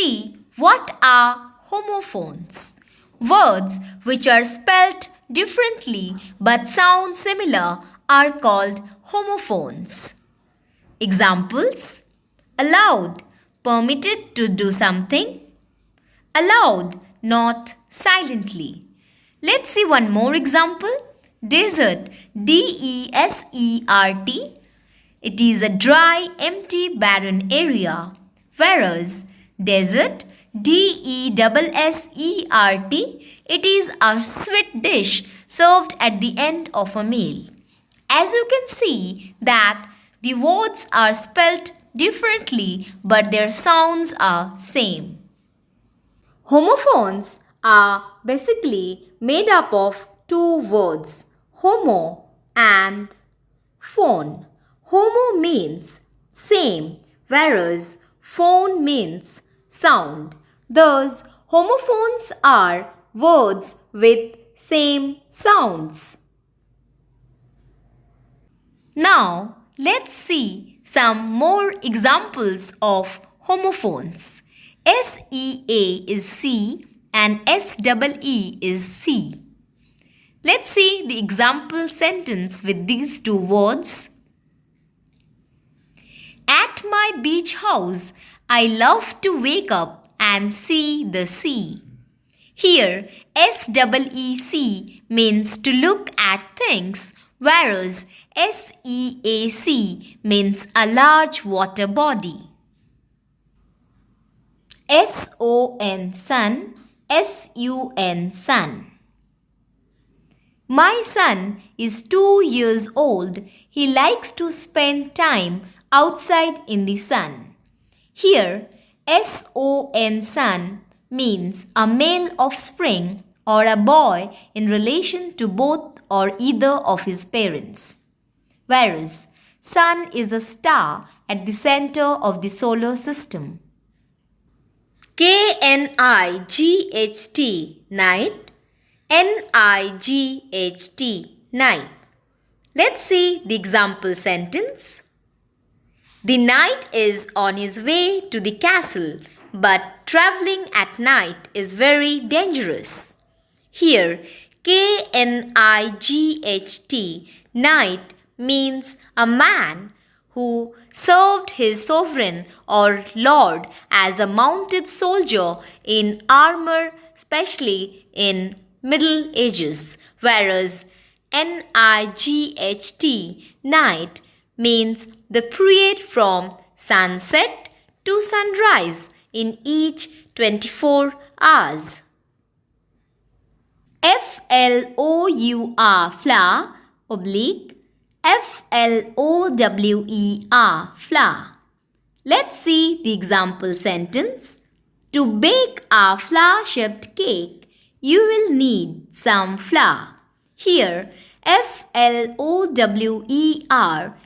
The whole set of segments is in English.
see what are homophones. Words which are spelt differently but sound similar are called homophones. Examples: allowed, permitted to do something. Allowed, not silently. Let's see one more example. Desert, D-E-S-E-R-T. It is a dry, empty, barren area. Whereas desert, D-E-S-S-E-R-T, it is a sweet dish served at the end of a meal. As you can see that the words are spelt differently but their sounds are same. Homophones are basically made up of two words, homo and phone. Homo means same, whereas phone means sound. Thus, homophones are words with same sounds. Now, let's see some more examples of homophones. S-E-A is C and S-E-E is C. Let's see the example sentence with these two words. At my beach house, I love to wake up and see the sea. Here, S-E-E-C means to look at things, whereas S-E-A-C means a large water body. S-O-N, sun, S-U-N, sun. My son is 2 years old. He likes to spend time outside in the sun. Here, S-O-N, son means a male offspring or a boy in relation to both or either of his parents. Whereas, sun is a star at the center of the solar system. K-N-I-G-H-T, night, N-I-G-H-T, night. Let's see the example sentence. The knight is on his way to the castle, but traveling at night is very dangerous. Here, K-N-I-G-H-T, knight means a man who served his sovereign or lord as a mounted soldier in armor, especially in Middle Ages, whereas N-I-G-H-T, night, means the period from sunset to sunrise in each 24 hours. F-L-O-U-R, flower, oblique, F-L-O-W-E-R, flour. Let's see the example sentence. To bake a flower-shaped cake, you will need some flour. Here, F-L-O-W-E-R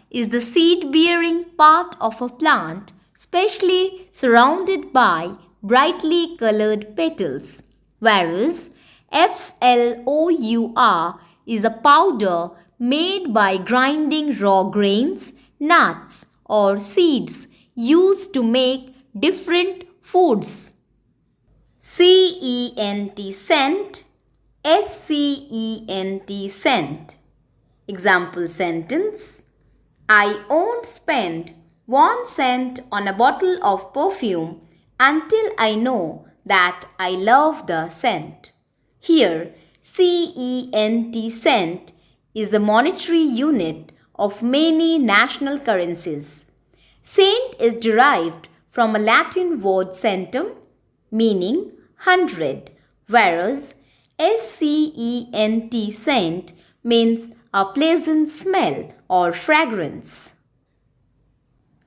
is the seed-bearing part of a plant, specially surrounded by brightly colored petals, whereas F-L-O-U-R is a powder made by grinding raw grains, nuts, or seeds used to make different foods. C-E-N-T, scent, S-C-E-N-T, scent. Example sentence. I won't spend 1 cent on a bottle of perfume until I know that I love the scent. Here, C-E-N-T, cent, is a monetary unit of many national currencies. Cent is derived from a Latin word centum, meaning 100, whereas S-C-E-N-T, scent, means a pleasant smell or fragrance.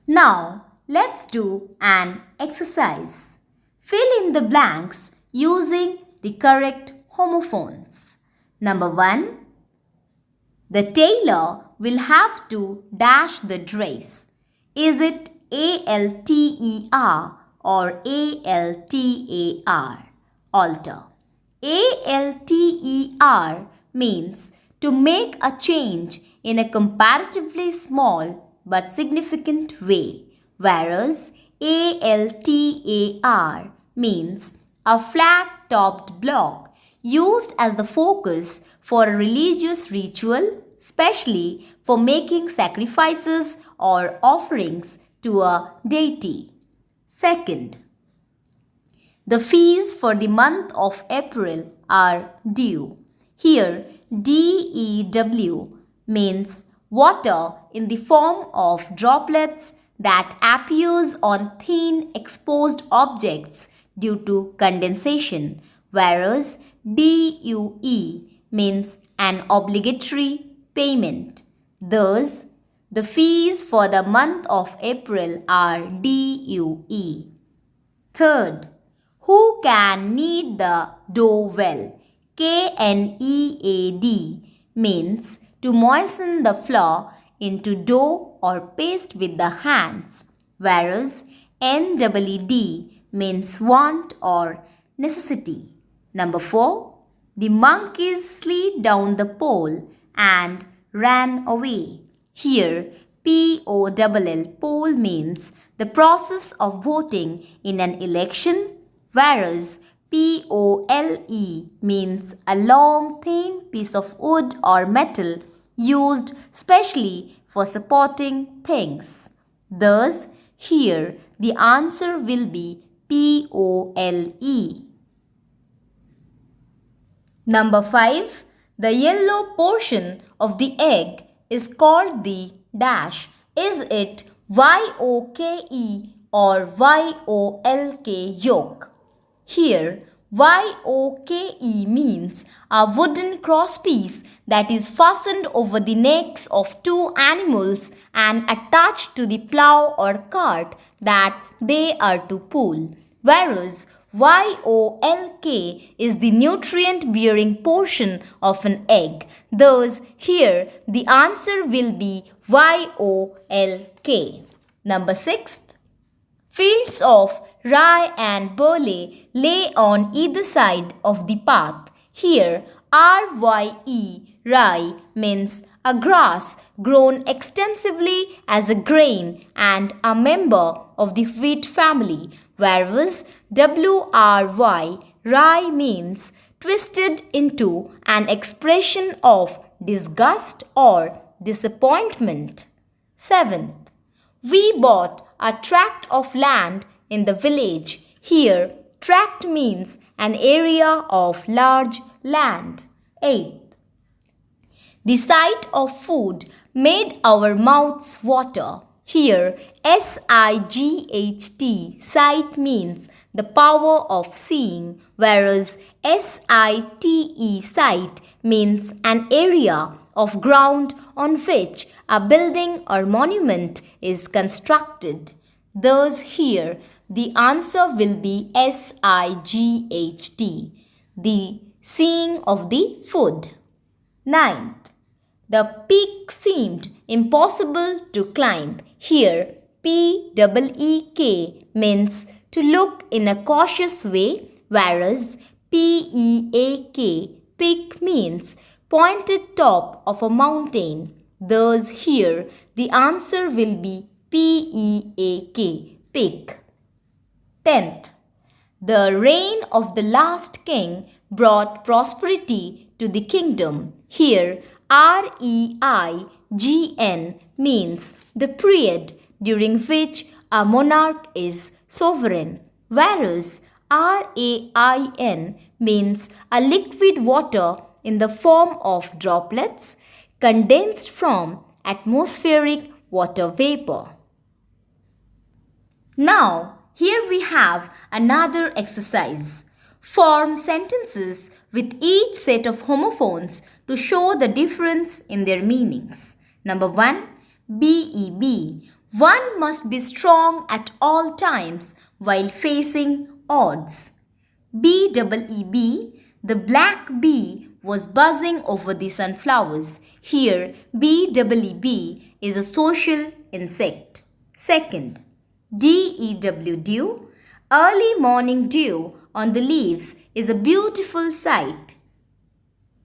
Now, let's do an exercise. Fill in the blanks using the correct homophones. Number 1. The tailor will have to dash the dress. Is it A-L-T-E-R or A-L-T-A-R? Alter. A-L-T-E-R means to make a change in a comparatively small but significant way, whereas A-L-T-A-R means a flat-topped block used as the focus for a religious ritual, especially for making sacrifices or offerings to a deity. Second, the fees for the month of April are due. Here, DEW means water in the form of droplets that appears on thin exposed objects due to condensation, whereas DUE means an obligatory payment. Thus, the fees for the month of April are DUE. Third, who can knead the dough well? KNEAD means to moisten the flour into dough or paste with the hands, whereas NEED means want or necessity. Number 4. The monkeys slid down the pole and ran away. Here, POLL, poll means the process of voting in an election, whereas POLE means a long thin piece of wood or metal used specially for supporting things. Thus, here the answer will be POLE. Number 5. The yellow portion of the egg is called the dash. Is it YOKE or YOLK, yolk? Here, YOKE means a wooden crosspiece that is fastened over the necks of two animals and attached to the plough or cart that they are to pull, whereas YOLK is the nutrient-bearing portion of an egg. Thus, here the answer will be YOLK. Number 6. Fields of rye and barley lay on either side of the path. Here, RYE, rye, means a grass grown extensively as a grain and a member of the wheat family, whereas WRY, rye, means twisted into an expression of disgust or disappointment. 7th, we bought a tract of land in the village. Here, tract means an area of large land. 8th, the sight of food made our mouths water. Here, SIGHT, sight, means the power of seeing, whereas SITE, sight, means an area of ground on which a building or monument is constructed. Thus, here the answer will be SIGHT, the seeing of the food. 9th, the peak seemed impossible to climb. Here, PEEK means to look in a cautious way, whereas PEAK, peak, means pointed top of a mountain. Thus, here the answer will be PEAK, peak. 10th, the reign of the last king brought prosperity to the kingdom. Here, REIGN means the period during which a monarch is sovereign, whereas RAIN means a liquid water in the form of droplets condensed from atmospheric water vapor. Now, here we have another exercise. Form sentences with each set of homophones to show the difference in their meanings. Number 1. BEB. One must be strong at all times while facing odds. BEEB. The black bee was buzzing over the sunflowers. Here, BEEB is a social insect. Second, DEW, dew. Early morning dew on the leaves is a beautiful sight.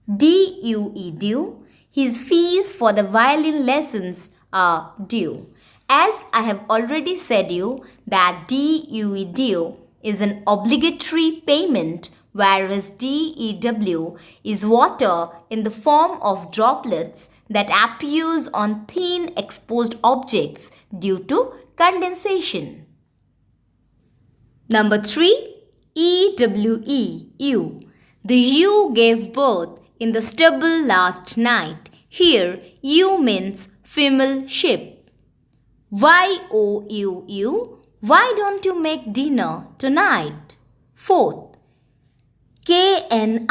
DUE, dew. His fees for the violin lessons are due. As I have already said you that DUE, dew is an obligatory payment, whereas DEW is water in the form of droplets that appears on thin exposed objects due to condensation. Number 3. EWE. The ewe gave birth in the stable last night. Here, ewe means female sheep. YOUU. Why don't you make dinner tonight? 4th. KNIGHT.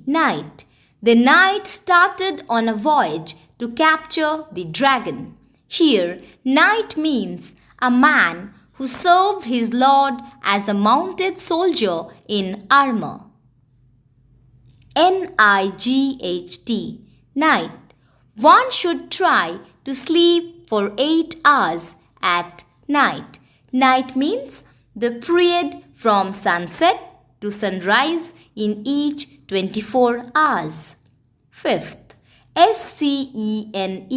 Night. The knight started on a voyage to capture the dragon. Here, knight means a man who served his lord as a mounted soldier in armor. NIGHT. Night. One should try to sleep for 8 hours at night. Night means the period from sunset to sunrise in each 24 hours. 5th. SCENE.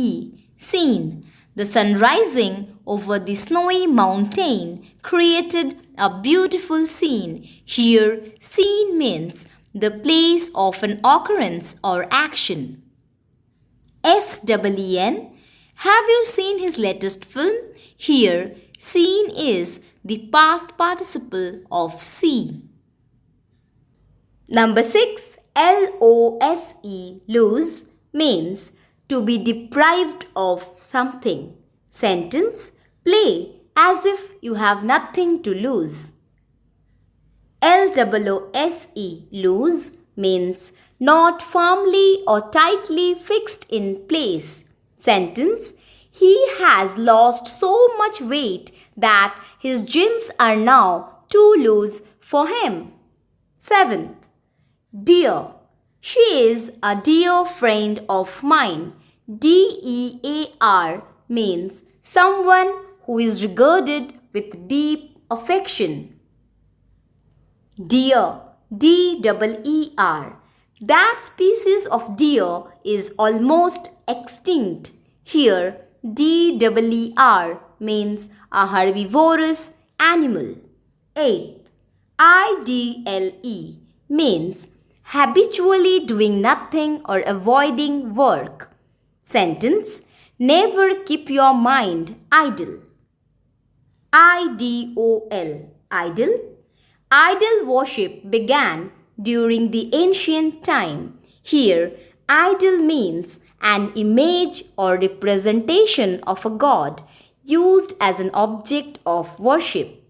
Scene. The sun rising over the snowy mountain created a beautiful scene. Here, scene means the place of an occurrence or action. SEEN. Have you seen his latest film? Here, seen is the past participle of see. Number 6. LOSE. Lose means to be deprived of something. Sentence. Play as if you have nothing to lose. LOOSE. Lose means not firmly or tightly fixed in place. Sentence. He has lost so much weight that his jeans are now too loose for him. 7th. Dear. She is a dear friend of mine. DEAR means someone who is regarded with deep affection. Deer. DEER. That species of deer is almost extinct. Here, DEER means a herbivorous animal. 8th. IDLE means habitually doing nothing or avoiding work. Sentence. Never keep your mind idle. IDOL. Idle. Idol worship began during the ancient time. Here, idol means an image or representation of a god used as an object of worship.